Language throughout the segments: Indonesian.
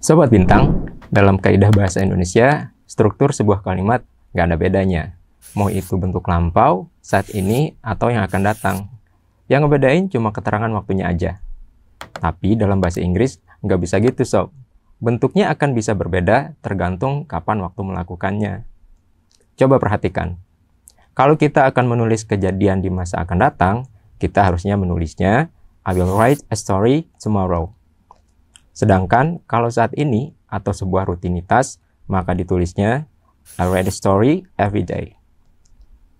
Sobat Bintang, dalam kaidah bahasa Indonesia, struktur sebuah kalimat nggak ada bedanya. Mau itu bentuk lampau, saat ini, atau yang akan datang. Yang ngebedain cuma keterangan waktunya aja. Tapi dalam bahasa Inggris, nggak bisa gitu, sob. Bentuknya akan bisa berbeda tergantung kapan waktu melakukannya. Coba perhatikan. Kalau kita akan menulis kejadian di masa akan datang, kita harusnya menulisnya, I will write a story tomorrow. Sedangkan kalau saat ini atau sebuah rutinitas, maka ditulisnya I read a story every day.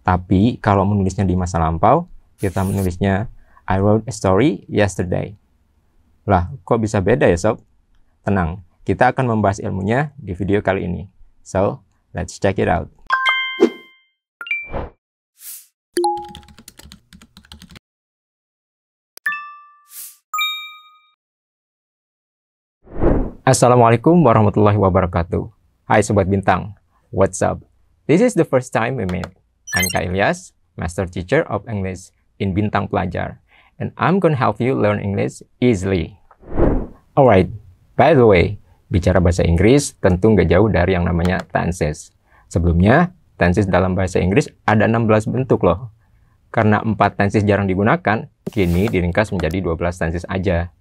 Tapi kalau menulisnya di masa lampau, kita menulisnya I wrote a story yesterday. Lah, kok bisa beda ya, sob? Tenang, kita akan membahas ilmunya di video kali ini. So, let's check it out. Assalamualaikum warahmatullahi wabarakatuh. Hai Sobat Bintang, what's up? This is the first time we meet. I'm Kak Ilyas, Master Teacher of English in Bintang Pelajar, and I'm gonna help you learn English easily. Alright, by the way, bicara bahasa Inggris tentu nggak jauh dari yang namanya tenses. Sebelumnya, tenses dalam bahasa Inggris ada 16 bentuk loh. Karena 4 tenses jarang digunakan, kini diringkas menjadi 12 tenses aja.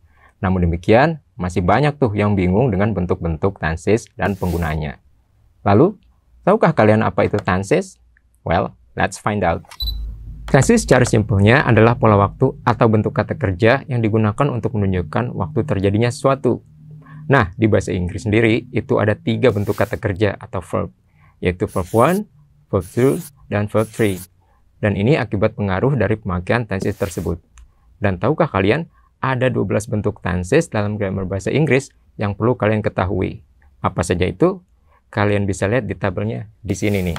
Namun demikian, masih banyak tuh yang bingung dengan bentuk-bentuk tenses dan penggunanya. Lalu, tahukah kalian apa itu tenses? Well, let's find out. Tenses secara simpelnya adalah pola waktu atau bentuk kata kerja yang digunakan untuk menunjukkan waktu terjadinya sesuatu. Nah, di bahasa Inggris sendiri, itu ada 3 bentuk kata kerja atau verb, yaitu verb 1, verb 2, dan verb 3. Dan ini akibat pengaruh dari pemakaian tenses tersebut. Dan tahukah kalian, ada 12 bentuk tenses dalam grammar bahasa Inggris yang perlu kalian ketahui. Apa saja itu? Kalian bisa lihat di tabelnya di sini nih.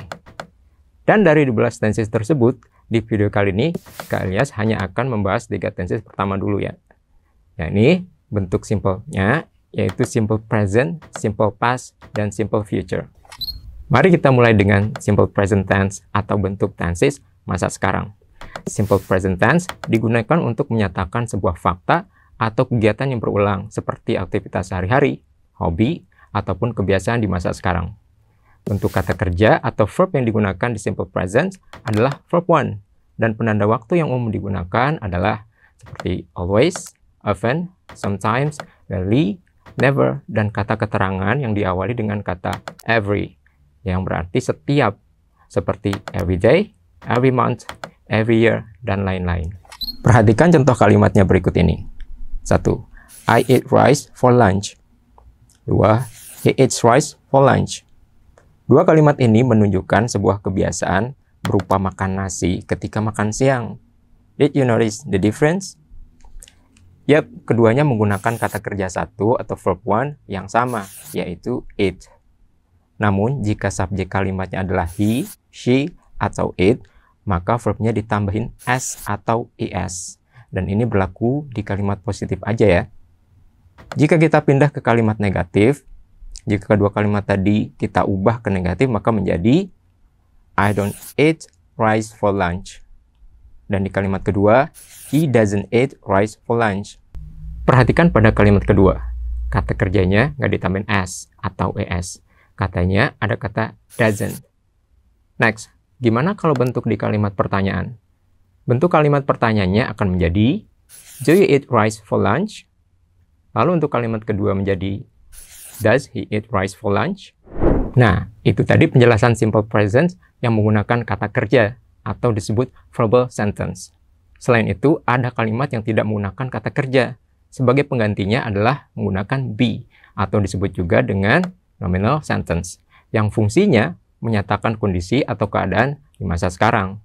Dan dari 12 tenses tersebut, di video kali ini, Kak Ilyas hanya akan membahas 3 tenses pertama dulu ya. Nah ini bentuk simpelnya, yaitu simple present, simple past, dan simple future. Mari kita mulai dengan simple present tense atau bentuk tenses masa sekarang. Simple present tense digunakan untuk menyatakan sebuah fakta atau kegiatan yang berulang seperti aktivitas sehari-hari, hobi, ataupun kebiasaan di masa sekarang. Bentuk kata kerja atau verb yang digunakan di simple present adalah verb 1, dan penanda waktu yang umum digunakan adalah seperti always, often, sometimes, rarely, never, dan kata keterangan yang diawali dengan kata every, yang berarti setiap, seperti every day, every month, every year, dan lain-lain. Perhatikan contoh kalimatnya berikut ini. 1. I eat rice for lunch. 2. He eats rice for lunch. Dua kalimat ini menunjukkan sebuah kebiasaan berupa makan nasi ketika makan siang. Did you notice the difference? Yap, keduanya menggunakan kata kerja satu atau verb 1 yang sama, yaitu eat. Namun, jika subjek kalimatnya adalah he, she, atau it, maka verbnya ditambahin s atau is. Dan ini berlaku di kalimat positif aja ya. Jika kita pindah ke kalimat negatif, jika kedua kalimat tadi kita ubah ke negatif, maka menjadi I don't eat rice for lunch. Dan di kalimat kedua, he doesn't eat rice for lunch. Perhatikan pada kalimat kedua. Kata kerjanya nggak ditambahin s atau es. Katanya ada kata doesn't. Next. Gimana kalau bentuk di kalimat pertanyaan? Bentuk kalimat pertanyaannya akan menjadi do you eat rice for lunch? Lalu untuk kalimat kedua menjadi does he eat rice for lunch? Nah, itu tadi penjelasan simple present yang menggunakan kata kerja atau disebut verbal sentence. Selain itu, ada kalimat yang tidak menggunakan kata kerja. Sebagai penggantinya adalah menggunakan be atau disebut juga dengan nominal sentence yang fungsinya menyatakan kondisi atau keadaan di masa sekarang.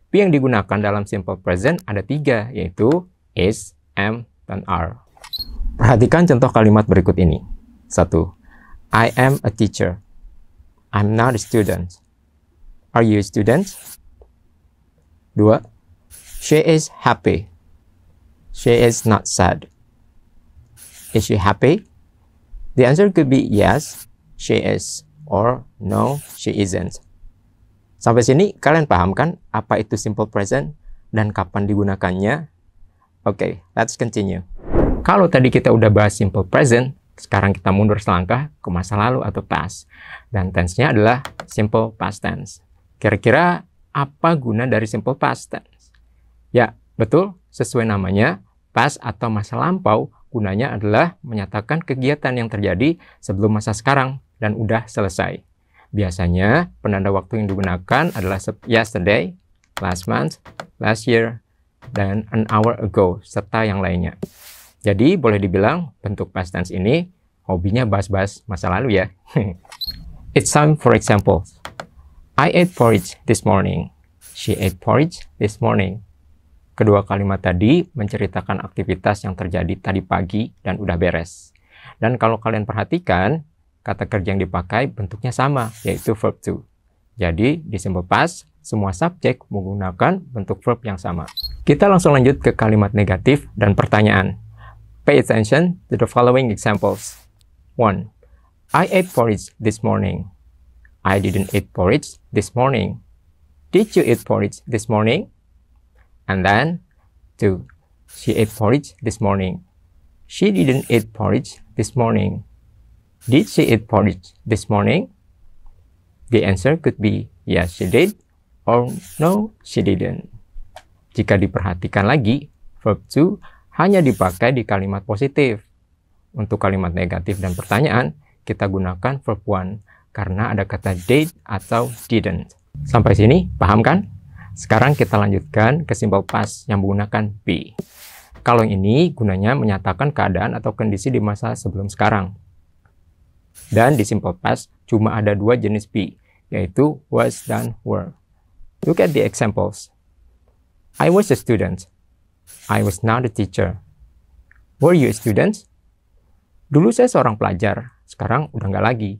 Be yang digunakan dalam simple present ada 3, yaitu is, am, dan are. Perhatikan contoh kalimat berikut ini. 1. I am a teacher. I'm not a student. Are you a student? 2. She is happy. She is not sad. Is she happy? The answer could be yes, she is. Or no, she isn't. Sampai sini kalian paham kan apa itu simple present dan kapan digunakannya? Oke, let's continue. Kalau tadi kita udah bahas simple present, Sekarang kita mundur selangkah ke masa lalu atau past. Dan tense-nya adalah simple past tense. Kira-kira apa guna dari simple past tense? Ya, betul, sesuai namanya, past atau masa lampau gunanya adalah menyatakan kegiatan yang terjadi sebelum masa sekarang dan udah selesai. Biasanya, penanda waktu yang digunakan adalah yesterday, last month, last year, dan an hour ago, serta yang lainnya. Jadi, boleh dibilang bentuk past tense ini hobinya bahas-bahas masa lalu ya. It's time for example. I ate porridge this morning. She ate porridge this morning. Kedua kalimat tadi menceritakan aktivitas yang terjadi tadi pagi dan udah beres. Dan kalau kalian perhatikan, kata kerja yang dipakai bentuknya sama, yaitu verb to. Jadi, di simple past, semua subjek menggunakan bentuk verb yang sama. Kita langsung lanjut ke kalimat negatif dan pertanyaan. Pay attention to the following examples. 1. I ate porridge this morning. I didn't eat porridge this morning. Did you eat porridge this morning? And then, 2. She ate porridge this morning. She didn't eat porridge this morning. Did she eat porridge this morning? The answer could be yes, she did, or no, she didn't. Jika diperhatikan lagi, verb to hanya dipakai di kalimat positif. Untuk kalimat negatif dan pertanyaan, kita gunakan verb one karena ada kata did atau didn't. Sampai sini, paham kan? Sekarang kita lanjutkan ke simple past yang menggunakan be. Kalau yang ini gunanya menyatakan keadaan atau kondisi di masa sebelum sekarang. Dan di simple past cuma ada dua jenis be, yaitu was dan were. Look at the examples. I was a student. I was not a teacher. Were you a student? Dulu saya seorang pelajar, sekarang udah nggak lagi.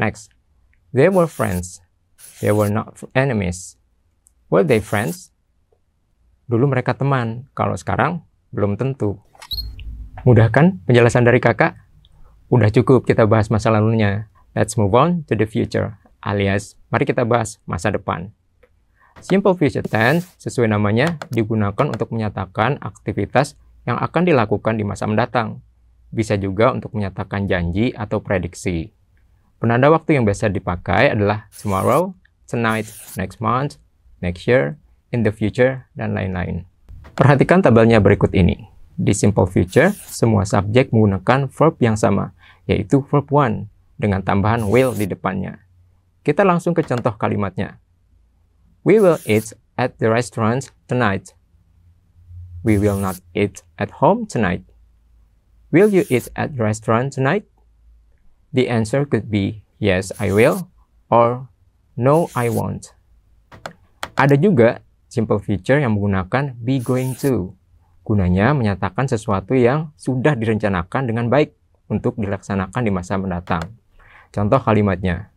Next, they were friends. They were not enemies. Were they friends? Dulu mereka teman, kalau sekarang belum tentu. Mudah kan penjelasan dari kakak? Udah cukup kita bahas masa lalunya. Let's move on to the future, alias mari kita bahas masa depan. Simple future tense, sesuai namanya, digunakan untuk menyatakan aktivitas yang akan dilakukan di masa mendatang. Bisa juga untuk menyatakan janji atau prediksi. Penanda waktu yang biasa dipakai adalah tomorrow, tonight, next month, next year, in the future, dan lain-lain. Perhatikan tabelnya berikut ini. Di simple future, semua subjek menggunakan verb yang sama, yaitu verb one, dengan tambahan will di depannya. Kita langsung ke contoh kalimatnya. We will eat at the restaurant tonight. We will not eat at home tonight. Will you eat at the restaurant tonight? The answer could be yes, I will, or no, I won't. Ada juga simple future yang menggunakan be going to. Gunanya menyatakan sesuatu yang sudah direncanakan dengan baik untuk dilaksanakan di masa mendatang. Contoh kalimatnya.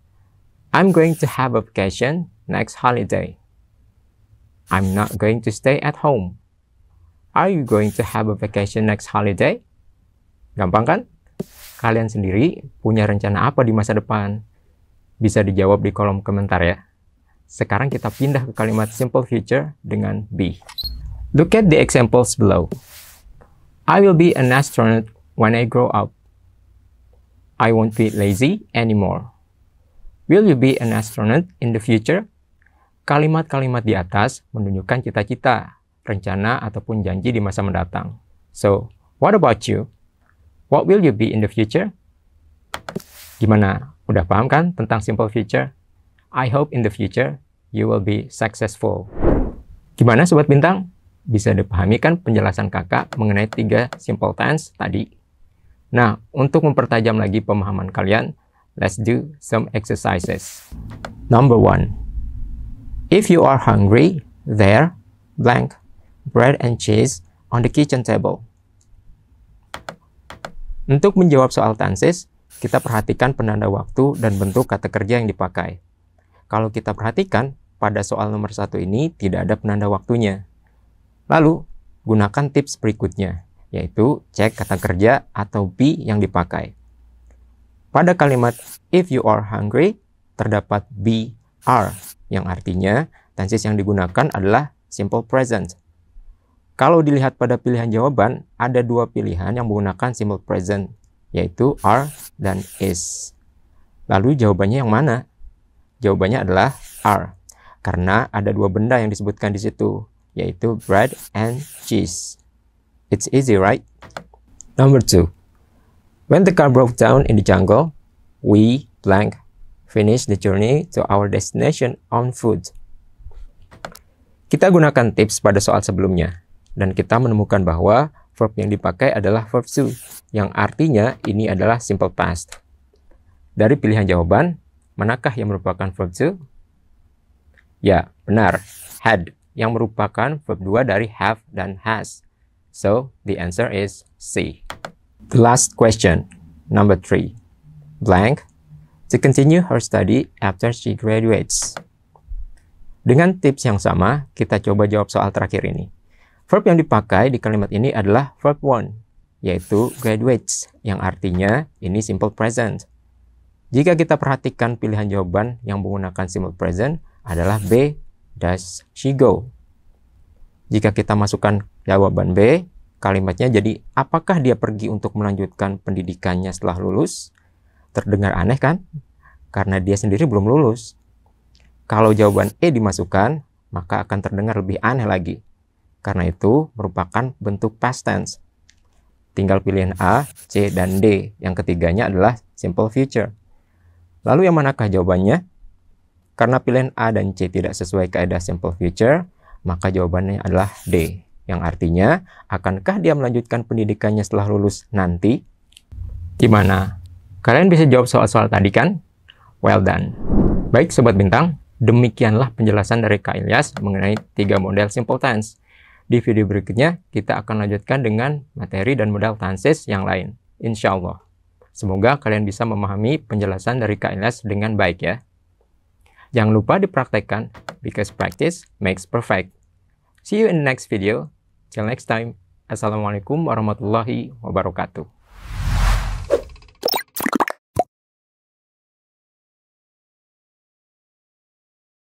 I'm going to have a vacation next holiday. I'm not going to stay at home. Are you going to have a vacation next holiday? Gampang kan? Kalian sendiri punya rencana apa di masa depan? Bisa dijawab di kolom komentar ya. Sekarang kita pindah ke kalimat simple future dengan be. Look at the examples below. I will be an astronaut when I grow up. I won't be lazy anymore. Will you be an astronaut in the future? Kalimat-kalimat di atas menunjukkan cita-cita, rencana, ataupun janji di masa mendatang. So, what about you? What will you be in the future? Gimana? Udah paham kan tentang simple future? I hope in the future you will be successful. Gimana Sobat Bintang? Bisa dipahami kan penjelasan kakak mengenai 3 simple tense tadi? Nah, untuk mempertajam lagi pemahaman kalian, let's do some exercises. Number 1. If you are hungry, there, blank, bread and cheese on the kitchen table. Untuk menjawab soal tenses, kita perhatikan penanda waktu dan bentuk kata kerja yang dipakai. Kalau kita perhatikan, pada soal nomor 1 ini tidak ada penanda waktunya. Lalu, gunakan tips berikutnya, yaitu cek kata kerja atau be yang dipakai. Pada kalimat if you are hungry, terdapat be are, yang artinya tenses yang digunakan adalah simple present. Kalau dilihat pada pilihan jawaban, ada 2 pilihan yang menggunakan simple present, yaitu are dan is. Lalu jawabannya yang mana? Jawabannya adalah are, karena ada dua benda yang disebutkan di situ, yaitu bread and cheese. It's easy, right? Number 2. When the car broke down in the jungle, we blank finish the journey to our destination on foot. Kita gunakan tips pada soal sebelumnya, dan kita menemukan bahwa verb yang dipakai adalah verb to, yang artinya ini adalah simple past. Dari pilihan jawaban, manakah yang merupakan verb to? Ya, benar, had, yang merupakan verb 2 dari have dan has. So, the answer is C. The last question, number 3. Blank, to continue her study after she graduates. Dengan tips yang sama, kita coba jawab soal terakhir ini. Verb yang dipakai di kalimat ini adalah verb 1, yaitu graduates, yang artinya ini simple present. Jika kita perhatikan pilihan jawaban yang menggunakan simple present adalah B, does she go? Jika kita masukkan jawaban B, kalimatnya jadi apakah dia pergi untuk melanjutkan pendidikannya setelah lulus? Terdengar aneh kan? Karena dia sendiri belum lulus. Kalau jawaban E dimasukkan, maka akan terdengar lebih aneh lagi. Karena itu merupakan bentuk past tense. Tinggal pilihan A, C, dan D. Yang ketiganya adalah simple future. Lalu yang manakah jawabannya? Karena pilihan A dan C tidak sesuai kaidah simple future, maka jawabannya adalah D. Yang artinya, akankah dia melanjutkan pendidikannya setelah lulus nanti? Gimana? Kalian bisa jawab soal-soal tadi kan? Well done. Baik Sobat Bintang, demikianlah penjelasan dari Kak Ilyas mengenai 3 model simple tense. Di video berikutnya, kita akan lanjutkan dengan materi dan model tenses yang lain. Insya Allah. Semoga kalian bisa memahami penjelasan dari Kak Ilyas dengan baik ya. Jangan lupa dipraktekkan, because practice makes perfect. See you in the next video. Till next time. Assalamualaikum warahmatullahi wabarakatuh.